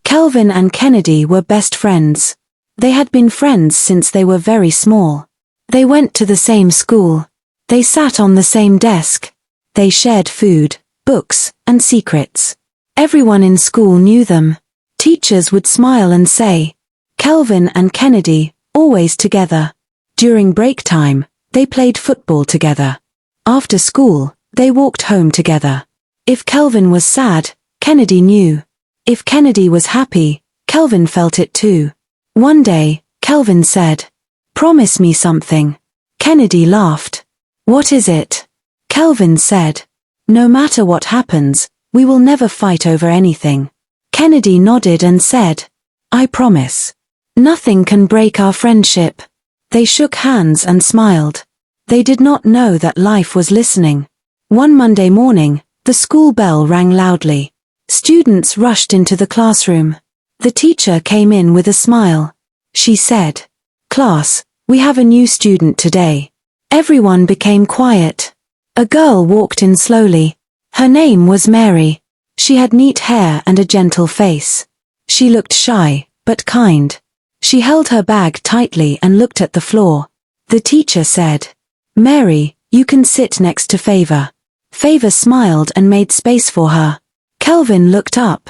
Kelvin and Kennedy were best friends. They had been friends since they were very small. They went to the same school. They sat on the same desk. They shared food, books, and secrets. Everyone in school knew them. Teachers would smile and say, "Kelvin and Kennedy, always together." During break time, they played football together. After school, they walked home together. If Kelvin was sad, Kennedy knew. If Kennedy was happy, Kelvin felt it too. One day, Kelvin said, "Promise me something." Kennedy laughed. "What is it?" Kelvin said, "No matter what happens, we will never fight over anything." Kennedy nodded and said, "I promise. Nothing can break our friendship." They shook hands and smiled. They did not know that life was listening. One Monday morning, the school bell rang loudly. Students rushed into the classroom. The teacher came in with a smile. She said, "Class, we have a new student today." Everyone became quiet. A girl walked in slowly. Her name was Mary. She had neat hair and a gentle face. She looked shy, but kind. She held her bag tightly and looked at the floor. The teacher said, "Mary, you can sit next to Favor." Favor smiled and made space for her. Kelvin looked up.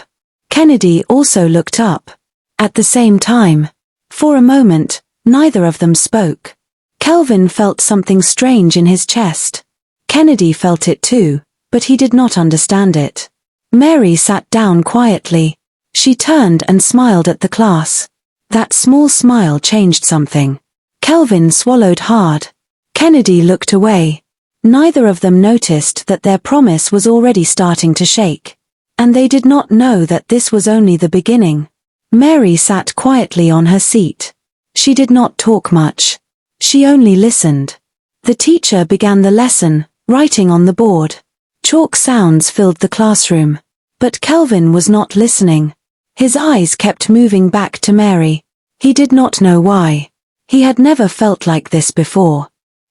Kennedy also looked up. At the same time. For a moment, neither of them spoke. Kelvin felt something strange in his chest. Kennedy felt it too, but he did not understand it. Mary sat down quietly. She turned and smiled at the class. That small smile changed something. Kelvin swallowed hard. Kennedy looked away. Neither of them noticed that their promise was already starting to shake. And they did not know that this was only the beginning. Mary sat quietly on her seat. She did not talk much. She only listened. The teacher began the lesson, writing on the board. Chalk sounds filled the classroom. But Kelvin was not listening. His eyes kept moving back to Mary. He did not know why. He had never felt like this before.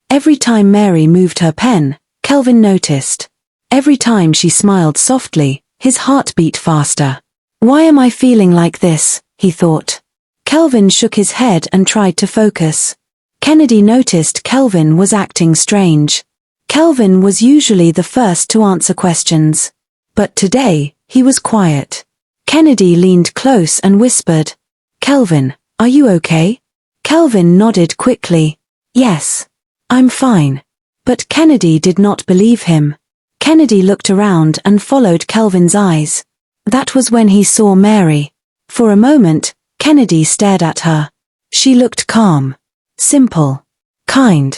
Every time Mary moved her pen, Kelvin noticed. Every time she smiled softly, his heart beat faster. "Why am I feeling like this?" he thought. Kelvin shook his head and tried to focus. Kennedy noticed Kelvin was acting strange. Kelvin was usually the first to answer questions. But today, he was quiet. Kennedy leaned close and whispered, "Kelvin, are you okay?" Kelvin nodded quickly. "Yes. I'm fine." But Kennedy did not believe him. Kennedy looked around and followed Kelvin's eyes. That was when he saw Mary. For a moment, Kennedy stared at her. She looked calm, simple, kind.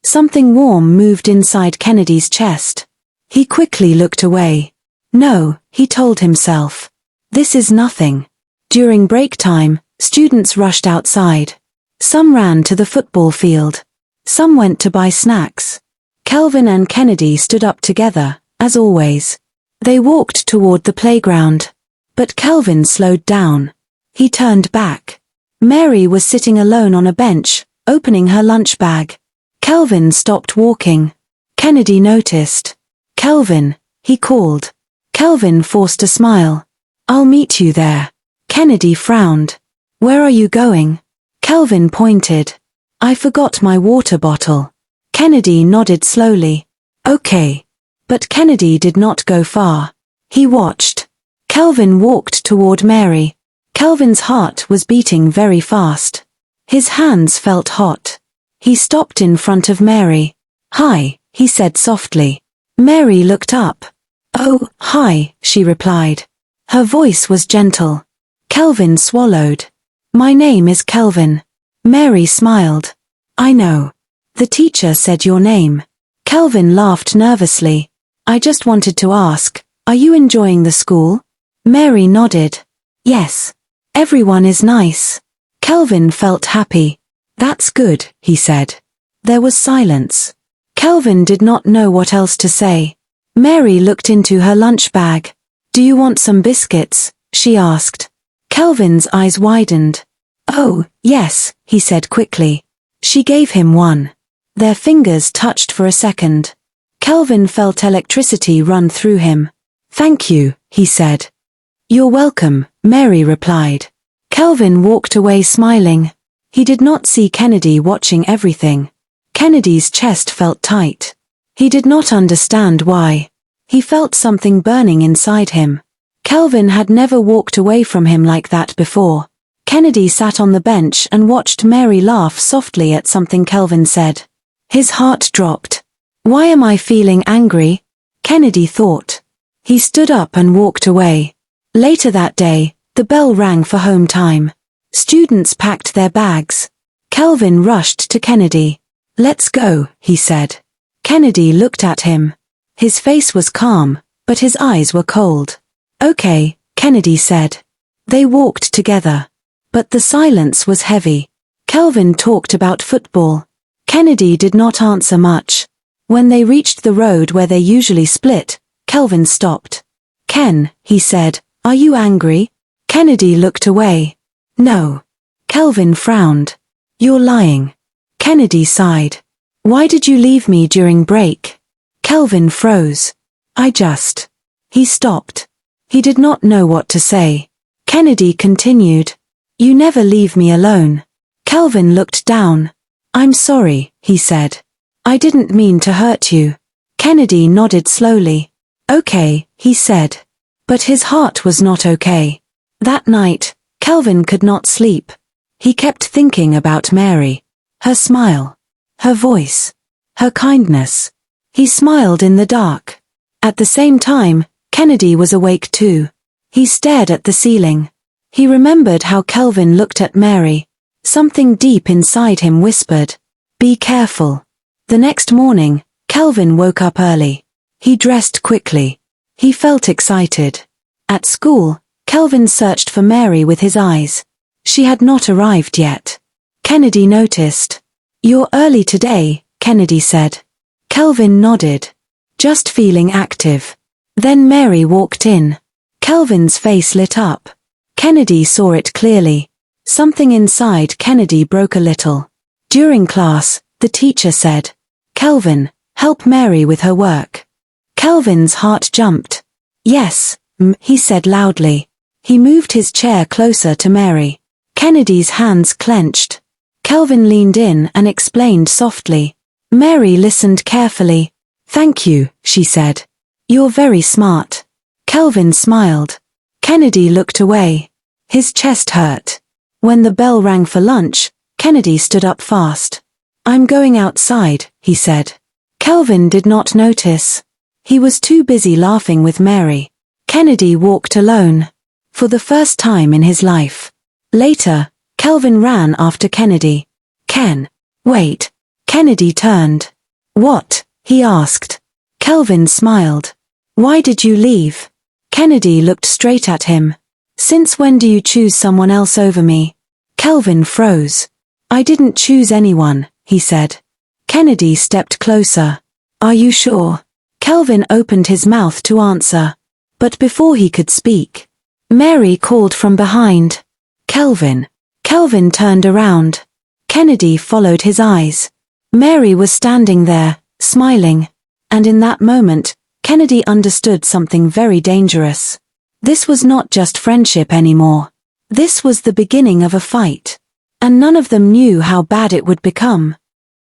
Something warm moved inside Kennedy's chest. He quickly looked away. "No," he told himself. "This is nothing." During break time, students rushed outside. Some ran to the football field. Some went to buy snacks. Kelvin and Kennedy stood up together, as always. They walked toward the playground. But Kelvin slowed down. He turned back. Mary was sitting alone on a bench, opening her lunch bag. Kelvin stopped walking. Kennedy noticed. "Kelvin," he called. Kelvin forced a smile. "I'll meet you there." Kennedy frowned. "Where are you going?" Kelvin pointed. "I forgot my water bottle." Kennedy nodded slowly. "Okay." But Kennedy did not go far. He watched. Kelvin walked toward Mary. Kelvin's heart was beating very fast. His hands felt hot. He stopped in front of Mary. "Hi," he said softly. Mary looked up. "Oh, hi," she replied. Her voice was gentle. Kelvin swallowed. "My name is Kelvin." Mary smiled. "I know. The teacher said your name." Kelvin laughed nervously. "I just wanted to ask, are you enjoying the school?" Mary nodded. "Yes. Everyone is nice." Kelvin felt happy. "That's good," he said. There was silence. Kelvin did not know what else to say. Mary looked into her lunch bag. "Do you want some biscuits?" she asked. Kelvin's eyes widened. "Oh, yes," he said quickly. She gave him one. Their fingers touched for a second. Kelvin felt electricity run through him. "Thank you," he said. "You're welcome," Mary replied. Kelvin walked away smiling. He did not see Kennedy watching everything. Kennedy's chest felt tight. He did not understand why. He felt something burning inside him. Kelvin had never walked away from him like that before. Kennedy sat on the bench and watched Mary laugh softly at something Kelvin said. His heart dropped. Why am I feeling angry? Kennedy thought. He stood up and walked away. Later that day, the bell rang for home time. Students packed their bags. Kelvin rushed to Kennedy. Let's go, he said. Kennedy looked at him. His face was calm, but his eyes were cold. Okay, Kennedy said. They walked together. But the silence was heavy. Kelvin talked about football. Kennedy did not answer much. When they reached the road where they usually split, Kelvin stopped. Ken, he said, are you angry? Kennedy looked away. No. Kelvin frowned. You're lying. Kennedy sighed. Why did you leave me during break? Kelvin froze. He stopped. He did not know what to say. Kennedy continued. You never leave me alone. Kelvin looked down. I'm sorry, he said. I didn't mean to hurt you. Kennedy nodded slowly. Okay, he said. But his heart was not okay. That night, Kelvin could not sleep. He kept thinking about Mary. Her smile. Her voice. Her kindness. He smiled in the dark. At the same time, Kennedy was awake too. He stared at the ceiling. He remembered how Kelvin looked at Mary. Something deep inside him whispered, be careful. The next morning, Kelvin woke up early. He dressed quickly. He felt excited. At school, Kelvin searched for Mary with his eyes. She had not arrived yet. Kennedy noticed. You're early today, Kennedy said. Kelvin nodded. Just feeling active. Then Mary walked in. Kelvin's face lit up. Kennedy saw it clearly. Something inside Kennedy broke a little. During class, the teacher said, Kelvin, help Mary with her work. Kelvin's heart jumped. Yes, he said loudly. He moved his chair closer to Mary. Kennedy's hands clenched. Kelvin leaned in and explained softly. Mary listened carefully. Thank you, she said. You're very smart. Kelvin smiled. Kennedy looked away. His chest hurt. When the bell rang for lunch, Kennedy stood up fast. I'm going outside, he said. Kelvin did not notice. He was too busy laughing with Mary. Kennedy walked alone. For the first time in his life. Later, Kelvin ran after Kennedy. Ken. Wait. Kennedy turned. What? He asked. Kelvin smiled. Why did you leave? Kennedy looked straight at him. Since when do you choose someone else over me? Kelvin froze. I didn't choose anyone, he said. Kennedy stepped closer. Are you sure? Kelvin opened his mouth to answer. But before he could speak, Mary called from behind. Kelvin. Kelvin turned around. Kennedy followed his eyes. Mary was standing there, smiling. And in that moment, Kennedy understood something very dangerous. This was not just friendship anymore. This was the beginning of a fight. And none of them knew how bad it would become.